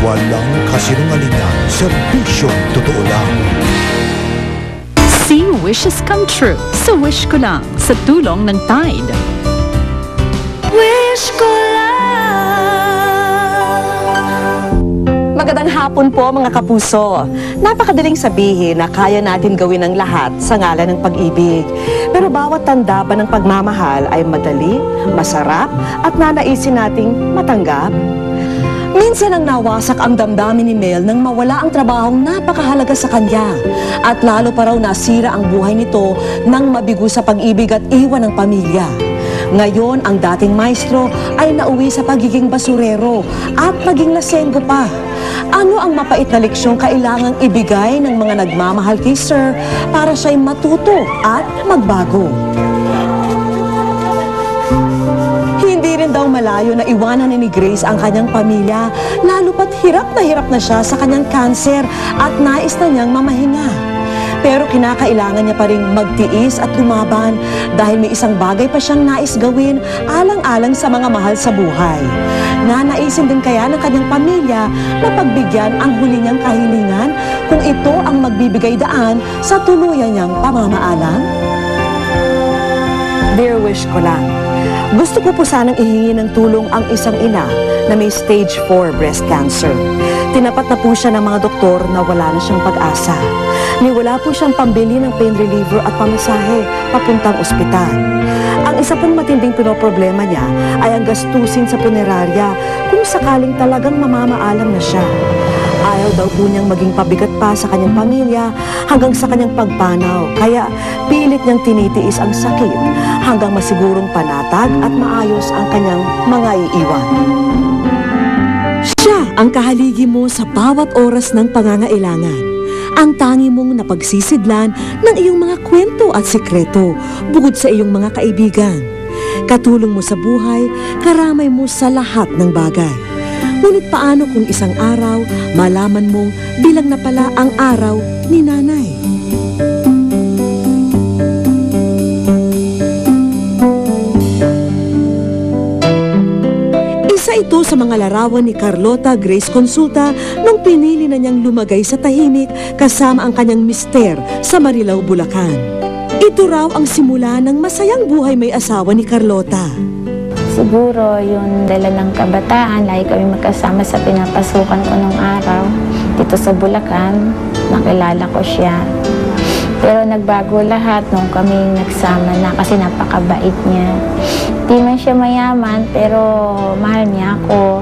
Walang kasinungalingan, serbisyong totoo lang. See wishes come true sa Wish Ko Lang sa tulong ng Tide. Wish ko Magandang hapon po mga kapuso. Napakadaling sabihin na kaya natin gawin ang lahat sa ngalan ng pag-ibig. Pero bawat tanda ba ng pagmamahal ay madali, masarap at nanaisin nating matanggap? Minsan ang nawasak ang damdamin ni Mel nang mawala ang trabahong napakahalaga sa kanya. At lalo pa raw nasira ang buhay nito nang mabigo sa pag-ibig at iwan ng pamilya. Ngayon, ang dating maestro ay nauwi sa pagiging basurero at naging lasenggo pa. Ano ang mapait na leksyong kailangang ibigay ng mga nagmamahal kay Sir para siya'y matuto at magbago? Hindi rin daw malayo na iwanan ni Grace ang kanyang pamilya, lalo pat hirap na siya sa kanyang kanser at nais na niyang mamahinga. Pero kinakailangan niya pa rin magtiis at lumaban dahil may isang bagay pa siyang nais gawin alang-alang sa mga mahal sa buhay. Nanaisin din kaya ng kanyang pamilya na pagbigyan ang huli niyang kahilingan kung ito ang magbibigay daan sa tuluyan niyang pamamaalam? Dear Wish Ko Lang, gusto ko po sanang ihingi ng tulong ang isang ina na may stage 4 breast cancer. Tinapat na po siya ng mga doktor na wala na siyang pag-asa. Wala po siyang pambili ng pain reliever at pamasahe papuntang ospital. Ang isa pong matinding pinoproblema niya ay ang gastusin sa punerarya kung sakaling talagang mamamaalam na siya. Ayaw daw po niyang maging pabigat pa sa kanyang pamilya hanggang sa kanyang pagpanaw, kaya pilit niyang tinitiis ang sakit hanggang masigurong panatag at maayos ang kanyang mga iiwan. Siya ang kahaligi mo sa bawat oras ng pangangailangan. Ang tangi mong napagsisidlan ng iyong mga kwento at sikreto bukod sa iyong mga kaibigan. Katulong mo sa buhay, karamay mo sa lahat ng bagay. Ngunit paano kung isang araw, malaman mong bilang na pala ang araw ni nanay? Isa ito sa mga larawan ni Carlota Grace Consulta nung pinili na niyang lumagay sa tahimik kasama ang kanyang mister sa Marilao, Bulacan. Ito raw ang simula ng masayang buhay may asawa ni Carlota. Siguro yung dala ng kabataan, lagi kami magkasama sa pinapasukan ko nung araw. Dito sa Bulacan, nakilala ko siya. Pero nagbago lahat nung kami nagsama na kasi napakabait niya. Di man siya mayaman, pero mahal niya ako.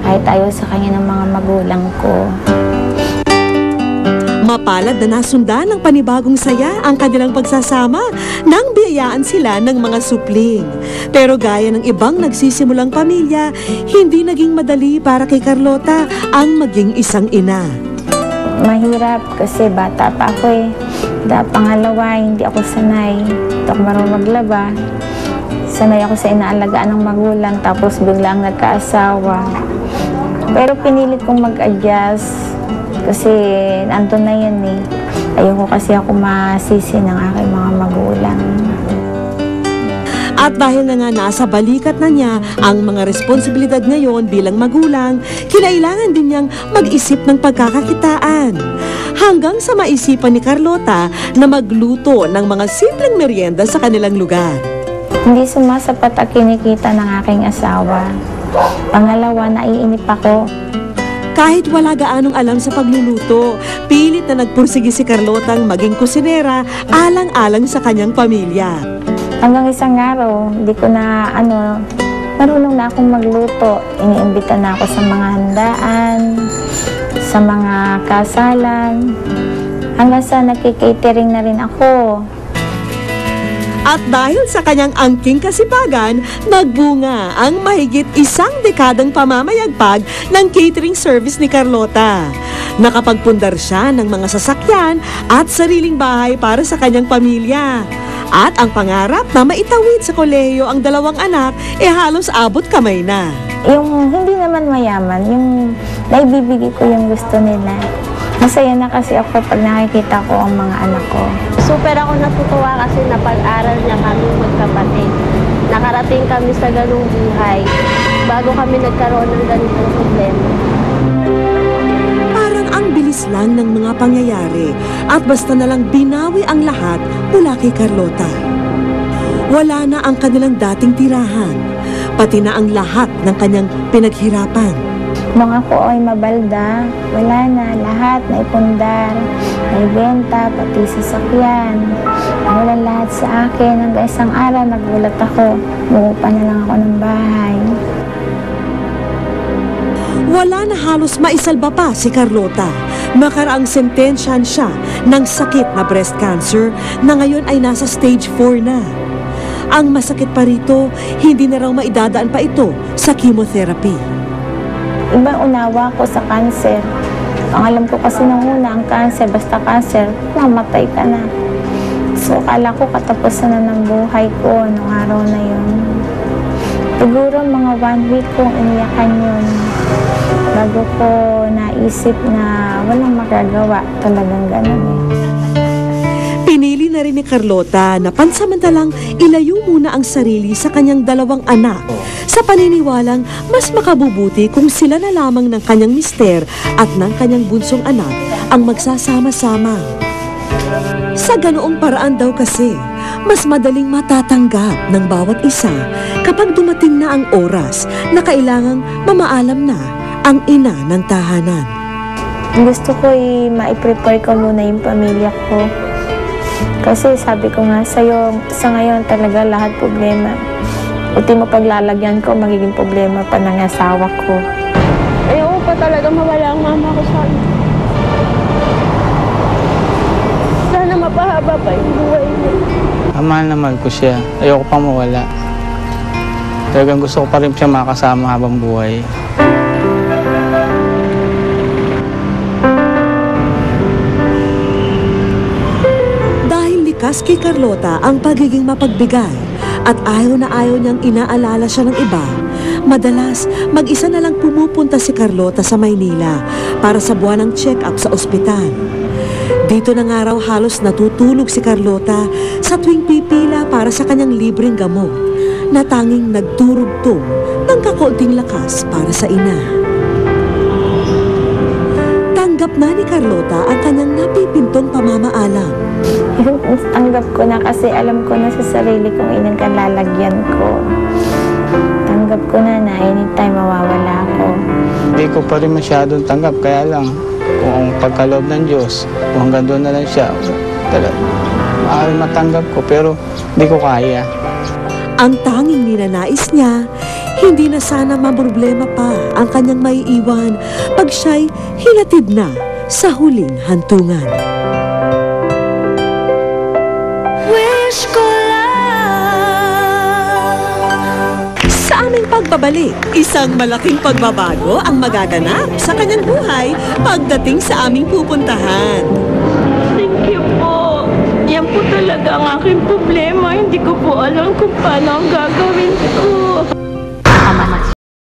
Kahit ayaw sa kanya ng mga magulang ko. Mapalad na nasundan ng panibagong saya ang kanilang pagsasama nang biyayaan sila ng mga supling. Pero gaya ng ibang nagsisimulang pamilya, hindi naging madali para kay Carlota ang maging isang ina. Mahirap kasi bata pa ako eh. Pangalawa, hindi ako sanay. Hindi ako marunong maglaba. Sanay ako sa inaalagaan ng magulang, tapos biglang nagkaasawa. Pero pinilit kong mag-adjust kasi nandun na yan eh. Ayoko kasi ako masisi ng aking mga magulang. At dahil na nga nasa balikat na niya ang mga responsibilidad ngayon bilang magulang, kinailangan din niyang mag-isip ng pagkakakitaan. Hanggang sa maisipan ni Carlota na magluto ng mga simpleng merienda sa kanilang lugar. Hindi sumasapat ang kinikita ng aking asawa. Pangalawa, naiinip ako. Kahit wala gaanong alam sa pagluluto, pilit na nagpursige si Carlotang maging kusinera alang-alang sa kanyang pamilya. Hanggang isang araw, hindi ko na marunong na akong magluto. Iniimbita na ako sa mga handaan, sa mga kasalan, hanggang sa nagki-catering na rin ako. At dahil sa kanyang angking kasipagan, nagbunga ang mahigit 1 dekadang pamamayagpag ng catering service ni Carlota. Nakapagpundar siya ng mga sasakyan at sariling bahay para sa kanyang pamilya. At ang pangarap na maitawid sa kolehiyo ang 2 anak, halos abot kamay na. Yung hindi naman mayaman, yung naibibigay ko yung gusto nila. Masaya na kasi ako pag nakikita ko ang mga anak ko. Super ako natutuwa kasi napag-aral niya kami magkapatid. Nakarating kami sa ganung buhay bago kami nagkaroon ng ganitong problema. lang ng mga pangyayari at basta na lang binawi ang lahat mula kay Carlota. Wala na ang kanilang dating tirahan, pati na ang lahat ng kanyang pinaghirapan. Mga ko ay mabalda, wala na, lahat na ipundar, naibenta, pati sasakyan. Wala lahat sa akin, hanggang isang araw nagulat ako, umuupa na lang ako ng bahay. Wala na halos maisalba pa si Carlota. Makaraang sentensyahan siya ng sakit na breast cancer na ngayon ay nasa stage 4 na. Ang masakit pa rito, hindi na raw maidadaan pa ito sa chemotherapy. Ibang unawa ko sa cancer. Ang alam ko kasi nung una, ang cancer, basta cancer, mamatay ka na. So, akala ko katapusan na ng buhay ko nung araw na yun. Siguro mga 1 week kong iniyakan yun. Bago ko naisip na walang magagawa, talagang ganun eh. Pinili na rin ni Carlota na pansamantalang ilayo muna ang sarili sa kanyang 2 anak sa paniniwalang mas makabubuti kung sila na lamang ng kanyang mister at ng kanyang bunsong anak ang magsasama-sama. Sa ganoong paraan daw kasi, mas madaling matatanggap ng bawat isa kapag dumating na ang oras na kailangang mamaalam na ang ina ng tahanan. Gusto ko ma-prepare ko muna yung pamilya ko. Kasi sabi ko nga sa'yo, sa ngayon talaga lahat problema. Ultimo paglalagyan ko, magiging problema pa ng asawa ko. Ayoko pa talaga mawala ang mama ko sa akin. Sana mapahaba pa yung buhay niya. Mahal na mahal ko siya. Ayoko pang mawala. Talagang gusto ko pa rin siya makasama habang buhay. Likas kay Carlota ang pagiging mapagbigay at ayaw na ayaw niyang inaalala siya ng iba. Madalas, mag-isa na lang pumupunta si Carlota sa Maynila para sa buwanang check-up sa ospital. Dito na nga raw halos natutulog si Carlota sa tuwing pipila para sa kanyang libreng gamot na tanging nagdurugtong ng kakaunting lakas para sa ina. Tanggap na ni Carlota ang kanyang napipintong pamamaalam. Tanggap ko na kasi alam ko na sa sarili kong inang kalalagyan ko. Tanggap ko na anytime mawawala ako. Hindi ko pa rin masyadong tanggap, kaya lang kung pagkaloob ng Diyos, kung hanggang doon na lang siya, maaaring matanggap ko pero hindi ko kaya. Ang tanging ninanais niya, hindi na sana maproblema pa ang kanyang maiiwan pag siya'y hinatid na sa huling hantungan. Sa aming pagbabalik, isang malaking pagbabago ang magaganap sa kanyang buhay pagdating sa aming pupuntahan. Thank you po. Yan po talaga ang aking problema. Hindi ko po alam kung paano ang gagawin ko.